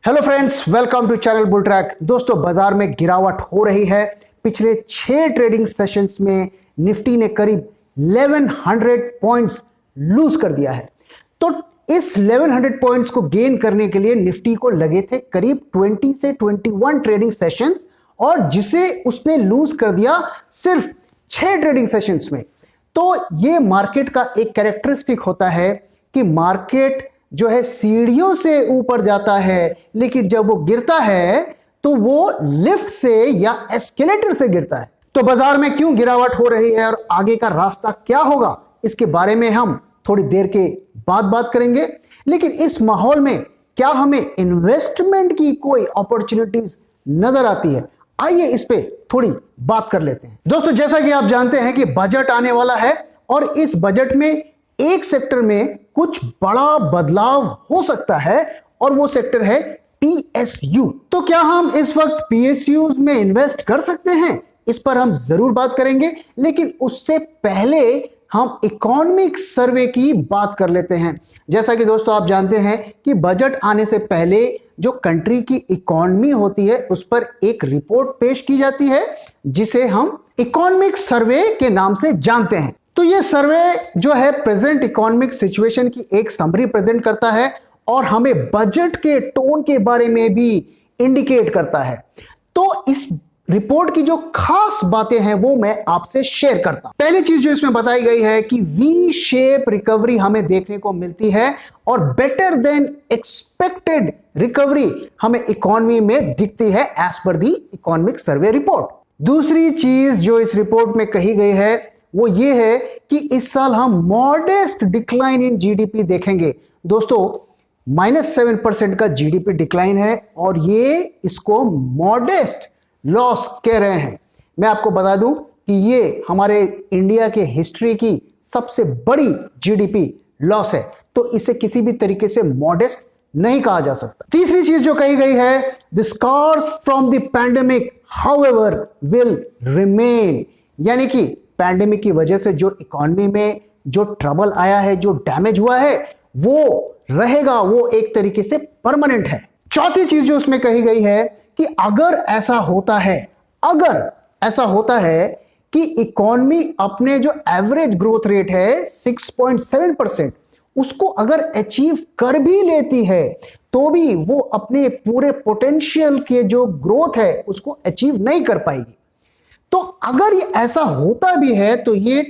Hello friends, welcome to channel Bull Track. दोस्तों, बाजार में गिरावट हो रही है। पिछले 6 ट्रेडिंग सेशंस में निफ्टी ने करीब 1100 पॉइंट्स लूज कर दिया है। तो इस 1100 पॉइंट्स को गेन करने के लिए निफ्टी को लगे थे करीब 20 से 21 ट्रेडिंग सेशंस, और जिसे उसने लूज कर दिया सिर्फ 6 ट्रेडिंग सेशंस में। तो ये मार्केट का एक कैरेक्टरिस्टिक होता है कि मार्केट जो है सीढ़ियों से ऊपर जाता है, लेकिन जब वो गिरता है तो वो लिफ्ट से या एस्केलेटर से गिरता है। तो बाजार में क्यों गिरावट हो रही है और आगे का रास्ता क्या होगा, इसके बारे में हम थोड़ी देर के बाद बात करेंगे। लेकिन इस माहौल में क्या हमें इन्वेस्टमेंट की कोई अपॉर्चुनिटीज नजर आती है? आइए इस पे थोड़ी बात कर लेते हैं। दोस्तों, जैसा कि आप जानते हैं कि बजट आने वाला है और इस बजट में एक सेक्टर में कुछ बड़ा बदलाव हो सकता है और वो सेक्टर है पीएसयू। तो क्या हम इस वक्त पीएसयूज में इन्वेस्ट कर सकते हैं? इस पर हम जरूर बात करेंगे, लेकिन उससे पहले हम इकोनॉमिक सर्वे की बात कर लेते हैं। जैसा कि दोस्तों आप जानते हैं कि बजट आने से पहले जो कंट्री की इकोनॉमी होती है उस पर एक रिपोर्ट पेश की जाती है, जिसे हम इकोनॉमिक सर्वे के नाम से जानते हैं। तो ये सर्वे जो है प्रेजेंट इकोनॉमिक सिचुएशन की एक समरी प्रेजेंट करता है और हमें बजट के टोन के बारे में भी इंडिकेट करता है। तो इस रिपोर्ट की जो खास बातें हैं वो मैं आपसे शेयर करता हूं। पहली चीज जो इसमें बताई गई है कि वी शेप रिकवरी हमें देखने को मिलती है और बेटर देन एक्सपेक्टेड रिकवरी हमें इकोनॉमी में दिखती है as per the economic survey report. दूसरी चीज जो इस रिपोर्ट में कही गई है वो ये है कि इस साल हम मॉडेस्ट डिक्लाइन इन जीडीपी देखेंगे। दोस्तों, -7% का जीडीपी डिक्लाइन है और ये इसको मॉडेस्ट लॉस कह रहे हैं। मैं आपको बता दूं कि ये हमारे इंडिया के हिस्ट्री की सबसे बड़ी जीडीपी लॉस है, तो इसे किसी भी तरीके से मॉडेस्ट नहीं कहा जा सकता। तीसरी चीज जो कही गई है, the scars from the pandemic however will remain, यानी कि पैंडेमिक की वजह से जो इकोनॉमी में जो ट्रबल आया है, जो डैमेज हुआ है, वो रहेगा, वो एक तरीके से परमानेंट है। चौथी चीज जो उसमें कही गई है कि अगर ऐसा होता है कि इकोनॉमी अपने जो एवरेज ग्रोथ रेट है 6.7%, उसको अगर अचीव कर भी लेती है तो भी वो अपने पूरे पोटेंशियल के जो ग्रोथ है उसको अचीव नहीं कर पाएगी। तो अगर ये ऐसा होता भी है तो ये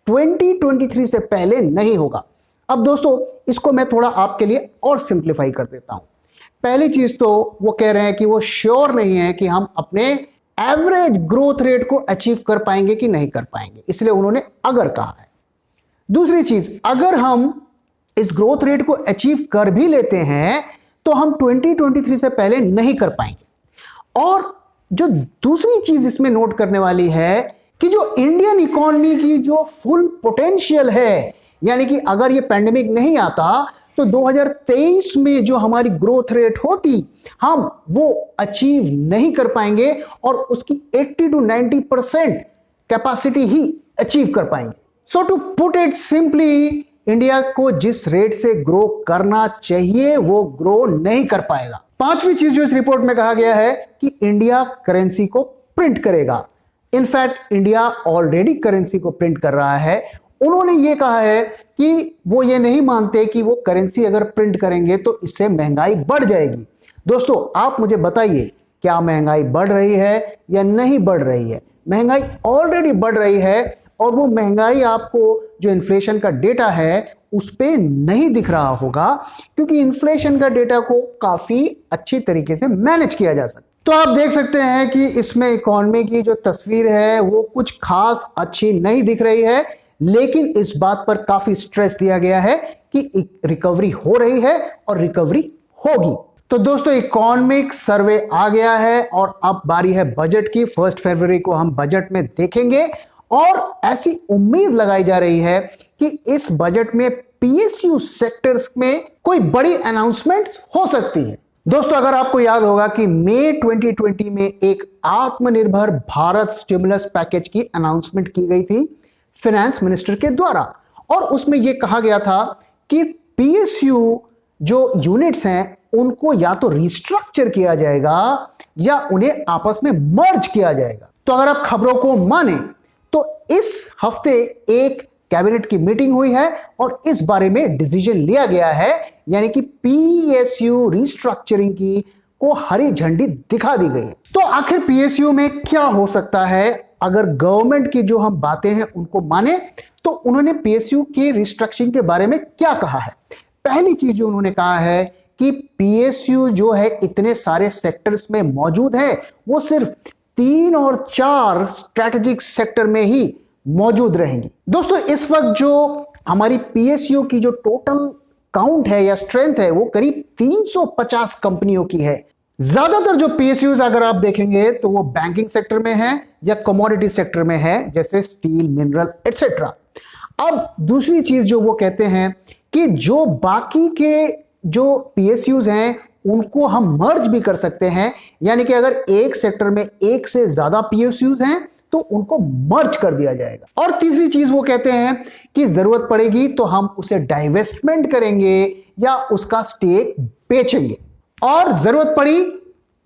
2023 से पहले नहीं होगा। अब दोस्तों, इसको मैं थोड़ा आपके लिए और सिंप्लीफाई कर देता हूं। पहली चीज तो वो कह रहे हैं कि वो श्योर नहीं है कि हम अपने एवरेज ग्रोथ रेट को अचीव कर पाएंगे कि नहीं कर पाएंगे, इसलिए उन्होंने अगर कहा है। दूसरी चीज, अगर हम इस ग्रोथ रेट को अचीव कर भी लेते हैं तो हम 2023 से पहले नहीं कर पाएंगे। और जो दूसरी चीज इसमें नोट करने वाली है कि जो इंडियन इकोनॉमी की जो फुल पोटेंशियल है, यानी कि अगर ये पैंडेमिक नहीं आता तो 2023 में जो हमारी ग्रोथ रेट होती, हम वो अचीव नहीं कर पाएंगे और उसकी 80 to 90% कैपेसिटी ही अचीव कर पाएंगे। So to put it simply, India को जिस रेट से ग्रो करना चाहिए वो ग्रो नहीं कर पाएगा। पांचवी चीज जो इस रिपोर्ट में कहा गया है कि इंडिया करेंसी को प्रिंट करेगा। इनफैक्ट इंडिया ऑलरेडी करेंसी को प्रिंट कर रहा है। उन्होंने ये कहा है कि वो ये नहीं मानते कि वो करेंसी अगर प्रिंट करेंगे तो इससे महंगाई बढ़ जाएगी। दोस्तों, आप मुझे बताइए, क्या महंगाई बढ़ रही है या नहीं बढ़ रही है? महंगाई ऑलरेडी बढ़ रही है और वो महंगाई आपको जो इन्फ्लेशन का डेटा है उस पे नहीं दिख रहा होगा, क्योंकि इन्फ्लेशन का डेटा को काफी अच्छी तरीके से मैनेज किया जा सकता है। तो आप देख सकते हैं कि इसमें इकोनॉमी की जो तस्वीर है वो कुछ खास अच्छी नहीं दिख रही है, लेकिन इस बात पर काफी स्ट्रेस दिया गया है कि रिकवरी हो रही है और रिकवरी होगी। तो दोस्तों, इकोनॉमिक सर्वे आ गया है और अब बारी है बजट की। 1 फरवरी को हम बजट में देखेंगे और ऐसी उम्मीद लगाई जा रही है कि इस बजट में पीएसयू सेक्टर्स में कोई बड़ी अनाउंसमेंट हो सकती है। दोस्तों, अगर आपको याद होगा कि मई 2020 में एक आत्मनिर्भर भारत स्टिमुलस पैकेज की अनाउंसमेंट की गई थी फाइनेंस मिनिस्टर के द्वारा, और उसमें यह कहा गया था कि पीएसयू जो यूनिट्स हैं उनको या तो रिस्ट्रक्चर किया जाएगा या उन्हें आपस में मर्ज किया जाएगा। तो अगर आप खबरों को माने तो इस हफ्ते एक कैबिनेट की मीटिंग हुई है और इस बारे में डिसीजन लिया गया है, यानी कि पीएसयू रिस्ट्रक्चरिंग की को हरी झंडी दिखा दी गई। तो आखिर पीएसयू में क्या हो सकता है अगर गवर्नमेंट की जो हम बातें हैं उनको माने तो उन्होंने पीएसयू के रिस्ट्रक्चरिंग के बारे में क्या कहा है। पहली चीज जो उन्होंने कहा है कि पीएसयू जो है इतने सारे सेक्टर्स में मौजूद है, वो सिर्फ 3 और 4 स्ट्रेटेजिक सेक्टर में ही मौजूद रहेंगी। दोस्तों इस वक्त जो हमारी पीएसयू की जो टोटल काउंट है या स्ट्रेंथ है वो करीब 350 कंपनियों की है। ज्यादातर जो पीएसयूज अगर आप देखेंगे तो वो बैंकिंग सेक्टर में है या कमोडिटी सेक्टर में है, जैसे स्टील, मिनरल एटसेट्रा। अब दूसरी चीज जो वो कहते हैं कि जो बाकी के जो पीएसयूज हैं उनको हम मर्ज भी कर सकते हैं, यानी कि अगर एक सेक्टर में एक से ज्यादा पीएसयूज हैं तो उनको मर्ज कर दिया जाएगा। और तीसरी चीज वो कहते हैं कि जरूरत पड़ेगी तो हम उसे डाइवेस्टमेंट करेंगे या उसका स्टेक बेचेंगे, और जरूरत पड़ी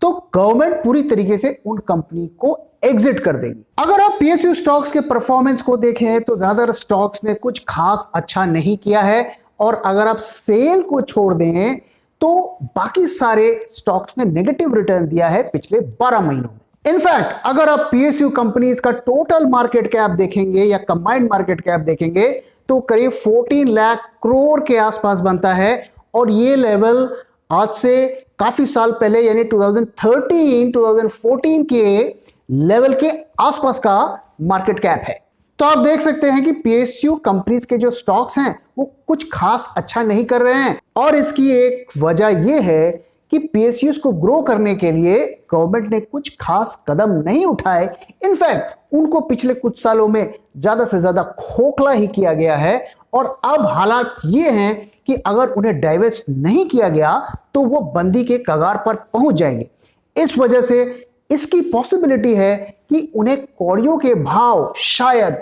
तो गवर्नमेंट पूरी तरीके से उन कंपनी को एग्जिट कर देगी। अगर आप पीएसयू स्टॉक्स के परफॉर्मेंस को देखें तो ज्यादातर स्टॉक्स ने कुछ खास अच्छा नहीं किया है, और अगर आप सेल को छोड़ दें तो बाकी सारे स्टॉक्स ने नेगेटिव रिटर्न दिया है पिछले 12 महीनों में। इनफैक्ट अगर आप पीएसयू कंपनीज का टोटल मार्केट कैप देखेंगे या कंबाइंड मार्केट कैप देखेंगे तो करीब 14 लाख करोड़ के आसपास बनता है, और ये लेवल आज से काफी साल पहले यानी 2013-2014 के लेवल के आसपास का मार्केट कैप है। तो आप देख सकते हैं कि पीएसयू कंपनीज के जो स्टॉक्स हैं वो कुछ खास अच्छा नहीं कर रहे हैं, और इसकी एक वजह यह है कि पीएसयूज को ग्रो करने के लिए गवर्नमेंट ने कुछ खास कदम नहीं उठाए। इनफैक्ट उनको पिछले कुछ सालों में ज्यादा से ज्यादा खोखला ही किया गया है, और अब हालात ये हैं कि अगर उन्हें डाइवेस्ट नहीं किया गया तो वो बंदी के कगार पर पहुंच जाएंगे। इस वजह से इसकी पॉसिबिलिटी है कि उन्हें कौड़ियों के भाव शायद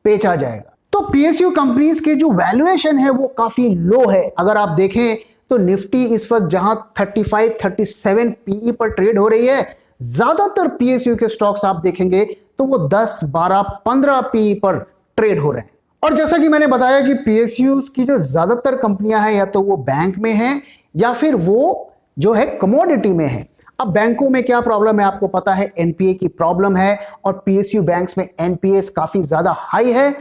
बेचा जाएगा। तो पीएसयू कंपनीज के जो वैल्यूएशन है वो काफी लो है। अगर आप देखें तो निफ्टी इस वक्त जहां 35-37 पीई पर ट्रेड हो रही है, ज्यादातर पीएसयू के स्टॉक्स आप देखेंगे तो वो 10, 12, 15 पीई पर ट्रेड हो रहे हैं। और जैसा कि मैंने बताया कि पीएसयू की जो ज्यादातर कंपनियां हैं या तो वो बैंक में हैं या फिर वो जो है कमोडिटी में है। अब बैंकों में क्या प्रॉब्लम है आपको पता है, एनपीए की प्रॉब्लम है, और पीएसयू बैंक्स में एनपीएस काफी ज्यादा हाई है,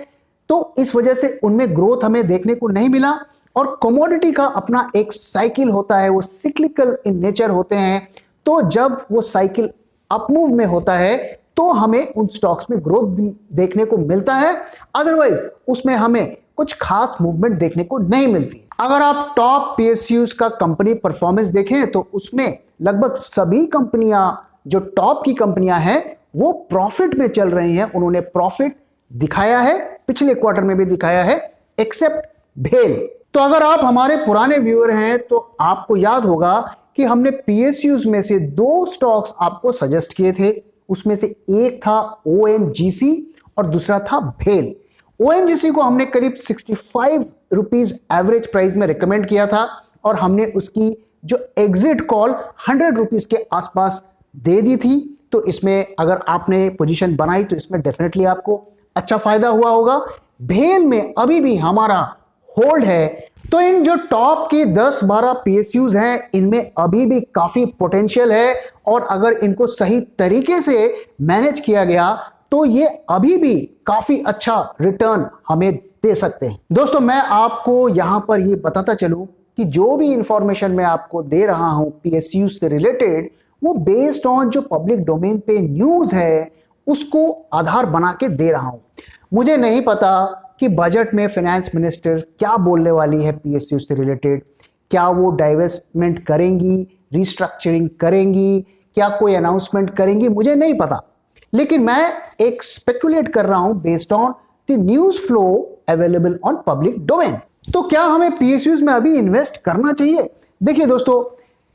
तो इस वजह से उनमें ग्रोथ हमें देखने को नहीं मिला। और कमोडिटी का अपना एक साइकिल होता है, वो सिक्लिकल इन नेचर होते हैं, तो जब वो साइकिल अपमूव में होता है तो हमें उन स्टॉक्स में ग्रोथ देखने को मिलता है, अदरवाइज उसमें हमें कुछ खास मूवमेंट देखने को नहीं मिलती। अगर आप टॉप पीएसयूज का कंपनी परफॉर्मेंस देखें तो उसमें लगभग सभी कंपनियां जो टॉप की कंपनियां हैं वो प्रॉफिट में चल रही हैं। उन्होंने प्रॉफिट दिखाया है, पिछले क्वार्टर में भी दिखाया है, एक्सेप्ट भेल। तो अगर आप हमारे पुराने व्यूअर हैं तो आपको याद होगा कि हमने पीएसयूज में से 2 स्टॉक्स आपको सजेस्ट किए थे। उसमें से एक था ओएनजीसी और दूसरा था भेल। ओएनजीसी को हमने करीब 65 रुपीज एवरेज प्राइस में रिकमेंड किया था, और हमने उसकी जो एग्जिट कॉल 100 रुपीज के आसपास दे दी थी। तो इसमें अगर आपने पोजीशन बनाई तो इसमें डेफिनेटली आपको अच्छा फायदा हुआ होगा। भेल में अभी भी हमारा होल्ड है। तो इन जो टॉप के 10-12 पीएसयूज हैं इनमें अभी भी काफी पोटेंशियल है, और अगर इनको सही तरीके से मैनेज किया गया तो ये अभी भी काफी अच्छा रिटर्न हमें दे सकते हैं। दोस्तों मैं आपको यहां पर ये बताता चलूं कि जो भी इंफॉर्मेशन मैं आपको दे रहा हूं पीएसयू से रिलेटेड, वो बेस्ड ऑन जो पब्लिक डोमेन पे न्यूज है उसको आधार बना के दे रहा हूं। मुझे नहीं पता कि बजट में फाइनेंस मिनिस्टर क्या बोलने वाली है पीएसयू से रिलेटेड, क्या वो डाइवेस्टमेंट करेंगी, रिस्ट्रक्चरिंग करेंगी, क्या कोई अनाउंसमेंट करेंगी, मुझे नहीं पता। लेकिन मैं एक स्पेकुलेट कर रहा हूं based on the news flow available on public domain. तो क्या हमें पीएसयूज में अभी इन्वेस्ट करना चाहिए? देखिए दोस्तों,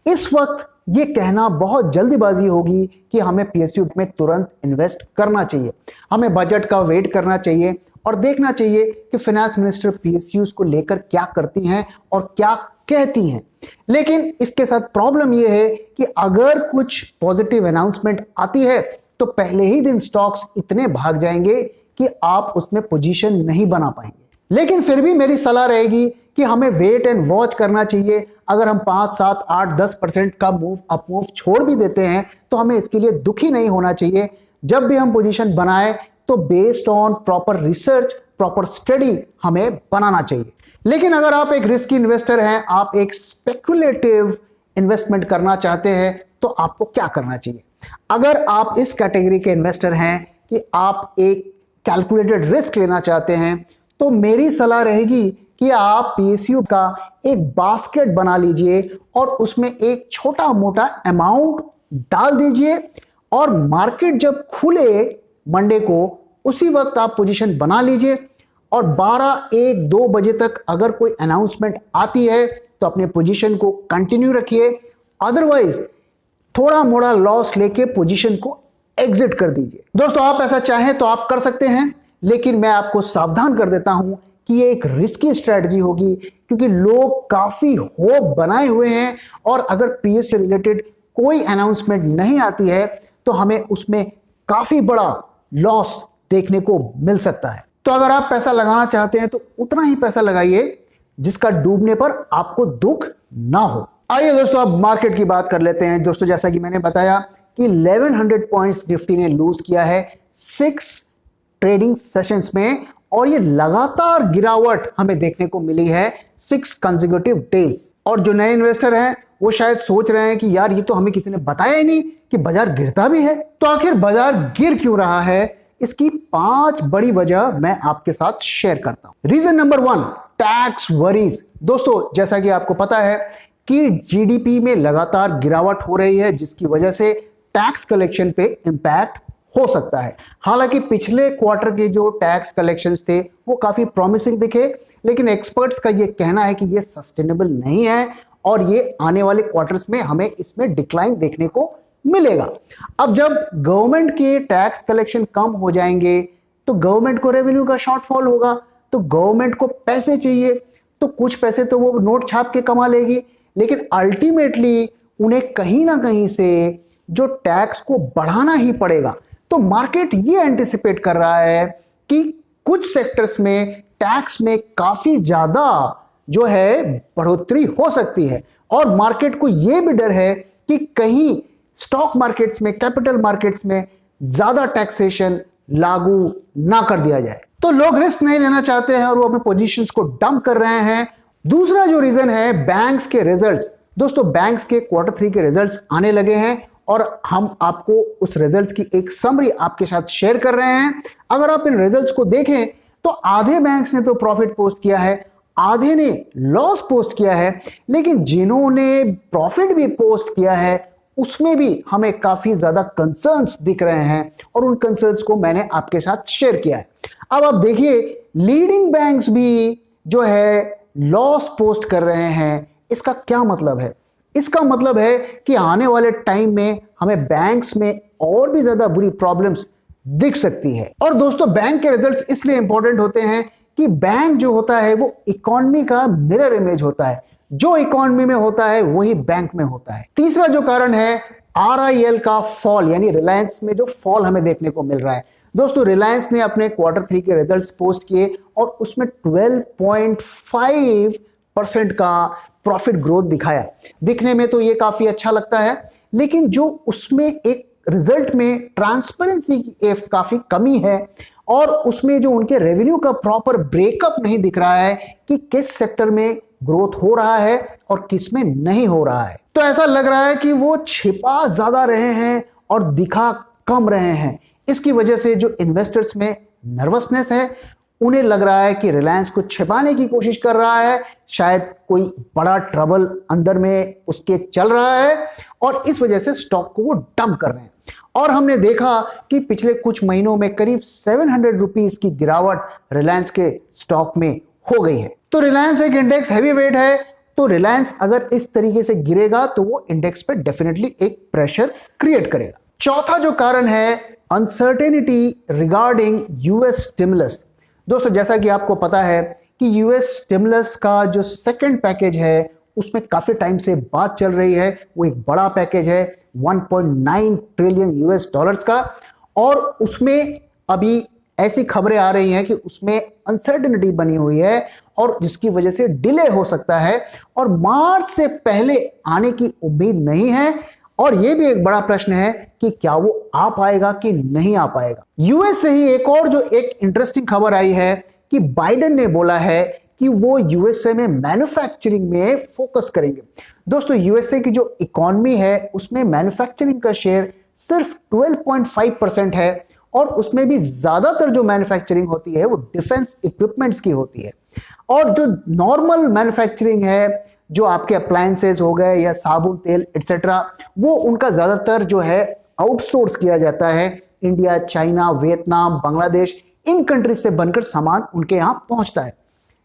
इस वक्त ये कहना बहुत जल्दीबाजी होगी कि हमें पीएसयू में तुरंत इन्वेस्ट करना चाहिए। हमें बजट का वेट करना चाहिए और देखना चाहिए कि फाइनेंस मिनिस्टर पीएसयूज को लेकर क्या करती हैं और क्या कहती हैं। लेकिन इसके साथ प्रॉब्लम यह है कि अगर कुछ पॉजिटिव अनाउंसमेंट आती है तो पहले ही दिन स्टॉक्स इतने भाग जाएंगे कि आप उसमें पोजीशन नहीं बना पाएंगे। लेकिन फिर भी मेरी सलाह रहेगी कि हमें वेट एंड वॉच करना चाहिए। अगर हम 5, 7, 8, 10% का अप मूव छोड़ भी देते हैं तो हमें इसके लिए दुखी नहीं होना चाहिए। जब भी हम पोजीशन बनाएं तो based on proper research, proper study हमें बनाना चाहिए। लेकिन अगर आप एक रिस्की इन्वेस्टर हैं, आप एक स्पेकुलेटिव इन्वेस्टमेंट करना चाहते हैं, तो आपको क्या करना चाहिए? अगर आप इस कैटेगरी के इन्वेस्टर हैं कि आप एक कैलकुलेटेड रिस्क लेना चाहते हैं, तो मेरी सलाह रहेगी कि आप पीएसयू का एक बास्केट बना लीजिए और उसमें एक छोटा मोटा अमाउंट डाल दीजिए और मार्केट जब खुले मंडे को उसी वक्त आप पोजीशन बना लीजिए और 12, 1, 2 बजे तक अगर कोई अनाउंसमेंट आती है तो अपने पोजीशन को कंटिन्यू रखिए। अदरवाइज थोड़ा मोड़ा लॉस लेके पोजीशन को एग्जिट कर दीजिए। दोस्तों, आप ऐसा चाहें तो आप कर सकते हैं, लेकिन मैं आपको सावधान कर देता हूं कि ये एक रिस्की स्ट्रेटजी होगी, क्योंकि लोग काफी होप बनाए हुए हैं और अगर पीएस से रिलेटेड कोई अनाउंसमेंट नहीं आती है तो हमें उसमें काफी बड़ा लॉस देखने को मिल सकता है। तो अगर आप पैसा लगाना चाहते हैं तो उतना ही पैसा लगाइए जिसका डूबने पर आपको दुख ना हो। आइए दोस्तों, अब मार्केट की बात कर लेते हैं। दोस्तों, जैसा कि मैंने बताया कि 1100 पॉइंट्स निफ्टी ने लूज किया है 6 ट्रेडिंग सेशंस में और ये लगातार गिरावट हमें देखने को मिली है 6 कंसेक्यूटिव डेज। और जो नए इन्वेस्टर हैं वो शायद सोच रहे हैं कि यार, ये तो हमें किसी ने बताया ही नहीं कि बाजार गिरता भी है। तो आखिर बाजार गिर क्यों रहा है? इसकी 5 बड़ी वजह मैं आपके साथ शेयर करता हूं। Reason number 1, tax worries. दोस्तों, जैसा कि आपको पता है कि जीडीपी में लगातार गिरावट हो रही है, जिसकी वजह से टैक्स कलेक्शन पे इंपैक्ट हो सकता है। हालांकि पिछले क्वार्टर के जो टैक्स कलेक्शंस थे वो काफी प्रॉमिसिंग दिखे, लेकिन एक्सपर्ट्स का ये कहना है कि ये सस्टेनेबल नहीं है और ये आने वाले क्वार्टर्स में हमें इसमें डिक्लाइन देखने को मिलेगा। अब जब गवर्नमेंट के टैक्स कलेक्शन कम हो जाएंगे तो गवर्नमेंट को रेवेन्यू का शॉर्टफॉल होगा, तो गवर्नमेंट को पैसे चाहिए, तो कुछ पैसे तो वो नोट छाप के कमा लेगी, लेकिन अल्टीमेटली उन्हें कहीं ना कहीं से जो टैक्स को बढ़ाना ही पड़ेगा। तो मार्केट ये एंटिसिपेट कर रहा है कि कुछ सेक्टर्स में टैक्स में काफी ज्यादा जो है बढ़ोतरी हो सकती है और मार्केट को यह भी डर है कि कहीं स्टॉक मार्केट्स में, कैपिटल मार्केट्स में ज्यादा टैक्सेशन लागू ना कर दिया जाए। तो लोग रिस्क नहीं लेना चाहते हैं और वो अपने पोजीशंस को डंप कर रहे हैं। दूसरा जो रीजन है, बैंक्स के रिजल्ट्स। दोस्तों, बैंक्स के Q3 के रिजल्ट्स आने लगे हैं और हम आपको उस रिजल्ट्स की एक समरी आपके साथ शेयर कर रहे हैं। अगर आप इन रिजल्ट्स को देखें तो आधे बैंक्स ने तो प्रॉफिट पोस्ट किया है, आधे ने लॉस पोस्ट किया है, लेकिन जिन्होंने प्रॉफिट भी पोस्ट किया है उसमें भी हमें काफी ज्यादा कंसर्न्स दिख रहे हैं और उन कंसर्न्स को मैंने आपके साथ शेयर किया है। अब आप देखिए, लीडिंग बैंक्स भी जो है लॉस पोस्ट कर रहे हैं। इसका क्या मतलब है? इसका मतलब है कि आने वाले टाइम में हमें बैंक्स में और भी ज्यादा बुरी प्रॉब्लम्स दिख सकती है। और दोस्तों, बैंक के रिजल्ट्स इसलिए इंपॉर्टेंट होते हैं कि बैंक जो होता है वो इकोनॉमी का मिरर इमेज होता है। जो इकोनॉमी में होता है वही बैंक में होता है। तीसरा जो कारण है, RIL का फॉल, यानी रिलायंस में जो फॉल हमें देखने को मिल रहा है। दोस्तों, रिलायंस ने अपने Q3 के रिजल्ट्स पोस्ट किए और उसमें 12.5% का प्रॉफिट ग्रोथ दिखाया। दिखने में तो ये काफी अच्छा लगता है, लेकिन जो उसमें एक रिजल्ट में ट्रांसपेरेंसी की काफी कमी है और उसमें जो उनके रेवेन्यू का प्रॉपर ब्रेकअप नहीं दिख रहा है कि किस सेक्टर में ग्रोथ हो रहा है और किस में नहीं हो रहा है। तो ऐसा लग रहा है कि वो छिपा ज्यादा रहे हैं और दिखा कम रहे हैं। इसकी वजह से जो इन्वेस्टर्स में नर्वसनेस है, उन्हें लग रहा है कि रिलायंस को छिपाने की कोशिश कर रहा है, शायद कोई बड़ा ट्रबल अंदर में उसके चल रहा है और इस वजह से स्टॉक को वो डंप कर रहे हैं। और हमने देखा कि पिछले कुछ महीनों में करीब 700 रुपीस की गिरावट रिलायंस के स्टॉक में हो गई है। तो रिलायंस एक इंडेक्स हैवी वेट है, तो रिलायंस अगर इस तरीके से गिरेगा तो वो इंडेक्स पे डेफिनेटली एक प्रेशर क्रिएट करेगा। चौथा जो कारण है, अनसर्टेनिटी रिगार्डिंग US स्टिमुलस। दोस्तों जैसा कि आपको पता है कि यूएस स्टिमुलस का जो सेकंड पैकेज है उसमें काफी टाइम से बात चल रही है। वो एक बड़ा पैकेज है 1.9 ट्रिलियन यूएस डॉलर्स का, और उसमें अभी ऐसी खबरें आ रही हैं कि उसमें अनसर्टेनिटी बनी हुई है और जिसकी वजह से डिले हो सकता है और मार्च से पहले आने की उम्मीद नहीं है। और यह भी एक बड़ा प्रश्न है कि क्या वो आ पाएगा कि नहीं आ पाएगा। यूएस से ही एक और जो एक इंटरेस्टिंग खबर आई है कि बाइडेन ने बोला है कि वो यूएसए में मैन्युफैक्चरिंग में फोकस करेंगे। दोस्तों यूएसए की जो इकोनॉमी है उसमें मैन्युफैक्चरिंग का शेयर सिर्फ 12.5% है, और उसमें भी ज्यादातर जो मैन्युफैक्चरिंग होती है वो डिफेंस इक्विपमेंट्स की होती है। और जो नॉर्मल मैन्युफैक्चरिंग है, जो आपके अप्लायंसेस हो गए या साबुन तेल एटसेट्रा, वो उनका ज्यादातर जो है आउटसोर्स किया जाता है। इंडिया, चाइना, वियतनाम, बांग्लादेश, इन कंट्रीज से बनकर सामान उनके यहां पहुंचता है।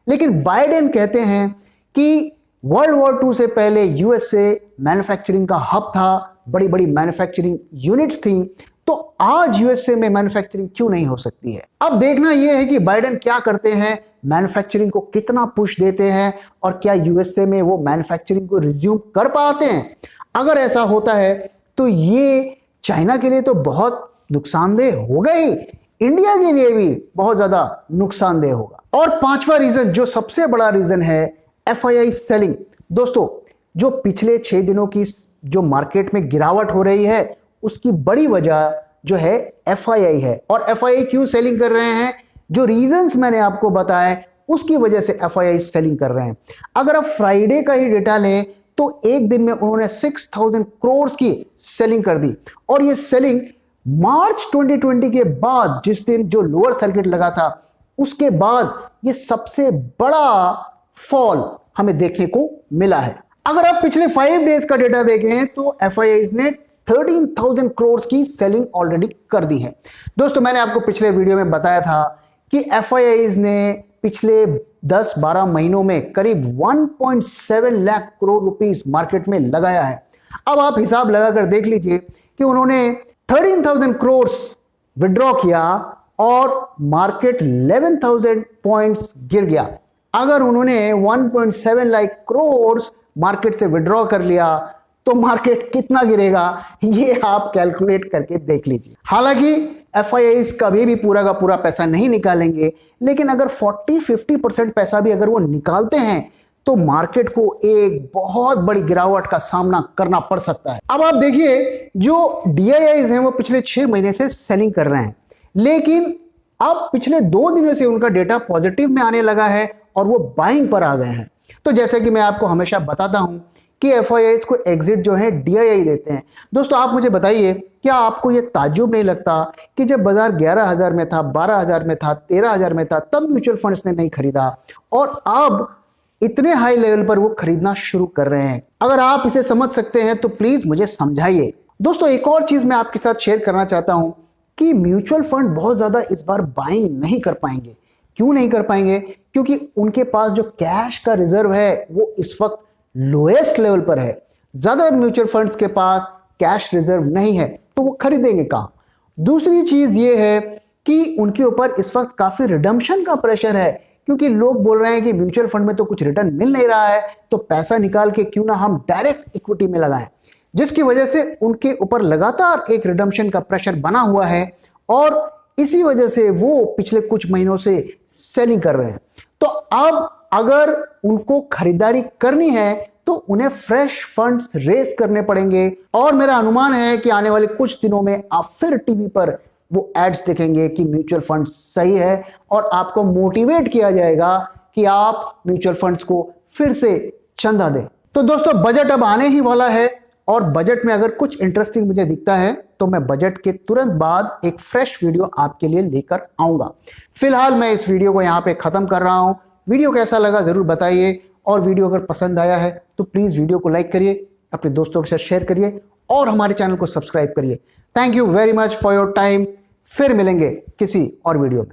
लेकिन बाइडेन कहते हैं कि वर्ल्ड वॉर 2 से पहले यूएसए मैन्युफैक्चरिंग का हब था, बड़ी बड़ी मैन्युफैक्चरिंग यूनिट्स थी, तो आज यूएसए में मैन्युफैक्चरिंग क्यों नहीं हो सकती है। अब देखना यह है कि बाइडेन क्या करते हैं, मैन्युफैक्चरिंग को कितना पुश देते हैं और क्या यूएसए में वो मैन्युफैक्चरिंग को रिज्यूम कर पाते हैं। अगर ऐसा होता है तो ये चाइना के लिए तो बहुत नुकसानदेह होगा ही, इंडिया के लिए भी बहुत ज्यादा नुकसानदेह होगा। और पांचवा रीजन, जो सबसे बड़ा रीजन है, एफआईआई सेलिंग। दोस्तों जो पिछले 6 दिनों की जो मार्केट में गिरावट हो रही है उसकी बड़ी वजह जो है एफआईआई है। और एफआईआई क्यों सेलिंग कर रहे हैं, जो रीजंस मैंने आपको बताए उसकी वजह से एफआईआई सेलिंग कर रहे हैं। अगर आप फ्राइडे का ही डेटा लें तो एक दिन में उन्होंने 6000 करोड़ की सेलिंग कर दी, और ये सेलिंग मार्च 2020 के बाद, जिस दिन जो लोअर सर्किट लगा था उसके बाद ये सबसे बड़ा फॉल हमें देखने को मिला है। अगर आप पिछले 5 डेज का डेटा देखें तो एफआईआई ने 13,000 करोड़ की सेलिंग ऑलरेडी कर दी है। दोस्तों मैंने आपको पिछले वीडियो में बताया था कि एफआईआई ने पिछले 10-12 महीनों में करीब 1.7 लाख करोड़ रुपीस मार्केट में लगाया है। अब आप हिसाब लगाकर देख लीजिए कि उन्होंने 13,000 करोड़ विड्रॉ किया और मार्केट 11,000 पॉइंट्स गिर गया। अगर उन्होंने 1.7 लाख करोड़ मार्केट से विड्रॉ कर लिया तो मार्केट कितना गिरेगा, ये आप कैलकुलेट करके देख लीजिए। हालांकि एफआईआई कभी भी पूरा का पूरा पैसा नहीं निकालेंगे, लेकिन अगर 40-50% पैसा भी अगर वो निकालते हैं तो मार्केट को एक बहुत बड़ी गिरावट का सामना करना पड़ सकता है। अब आप देखिए जो डीआईआईज हैं वो पिछले 6 महीने से सेलिंग कर रहे हैं, लेकिन अब पिछले 2 दिनों से उनका डेटा पॉजिटिव में आने लगा है और वो बाइंग पर आ गए हैं। तो जैसे कि मैं आपको हमेशा बताता हूं कि एफआईआई को एग्जिट जो है डीआईआई देते हैं। दोस्तों आप मुझे बताइए, क्या आपको यह ताज्जुब नहीं लगता कि जब बाजार 11,000 में था, 12,000 में था, 13,000 में था, तब म्यूचुअल फंड्स ने नहीं खरीदा और अब इतने हाई लेवल पर वो खरीदना शुरू कर रहे हैं। अगर आप इसे समझ सकते हैं तो प्लीज मुझे समझाइए। दोस्तों एक और चीज मैं आपके साथ शेयर करना चाहता हूं कि म्यूचुअल फंड बहुत ज्यादा इस बार बाइंग नहीं कर पाएंगे। क्यों नहीं कर पाएंगे? क्योंकि उनके पास जो कैश का रिजर्व है वो इस वक्त लोएस्ट लेवल पर है। ज्यादा म्यूचुअल फंड्स के पास कैश रिजर्व नहीं है तो वो खरीदेंगे कहां? दूसरी चीज ये है कि उनके ऊपर इस वक्त काफी रिडम्पशन का प्रेशर है, क्योंकि लोग बोल रहे हैं कि म्यूचुअल फंड में तो कुछ रिटर्न मिल नहीं रहा है, तो पैसा निकाल के क्यों ना हम डायरेक्ट इक्विटी में लगाएं, जिसकी वजह से उनके ऊपर लगातार एक रिडम्पशन का प्रेशर बना हुआ है और इसी वजह से वो पिछले कुछ महीनों से सेलिंग कर रहे हैं। तो अब अगर उनको खरीदारी करनी है तो उन्हें फ्रेश फंड्स रेज करने पड़ेंगे, और मेरा अनुमान है कि आने वाले कुछ दिनों में आप फिर टीवी पर वो एड्स देखेंगे कि म्यूचुअल फंड सही है और आपको मोटिवेट किया जाएगा कि आप म्यूचुअल फंड्स को फिर से चंदा दें। तो दोस्तों बजट अब आने ही वाला है और बजट में अगर कुछ इंटरेस्टिंग मुझे दिखता है तो मैं बजट के तुरंत बाद एक फ्रेश वीडियो आपके लिए लेकर आऊंगा। फिलहाल मैं इस वीडियो को यहाँ पे खत्म कर रहा हूं। वीडियो कैसा लगा जरूर बताइए, और वीडियो अगर पसंद आया है तो प्लीज वीडियो को लाइक करिए, अपने दोस्तों के साथ शेयर करिए और हमारे चैनल को सब्सक्राइब करिए। Thank you very much for your time. फिर मिलेंगे किसी और वीडियो में।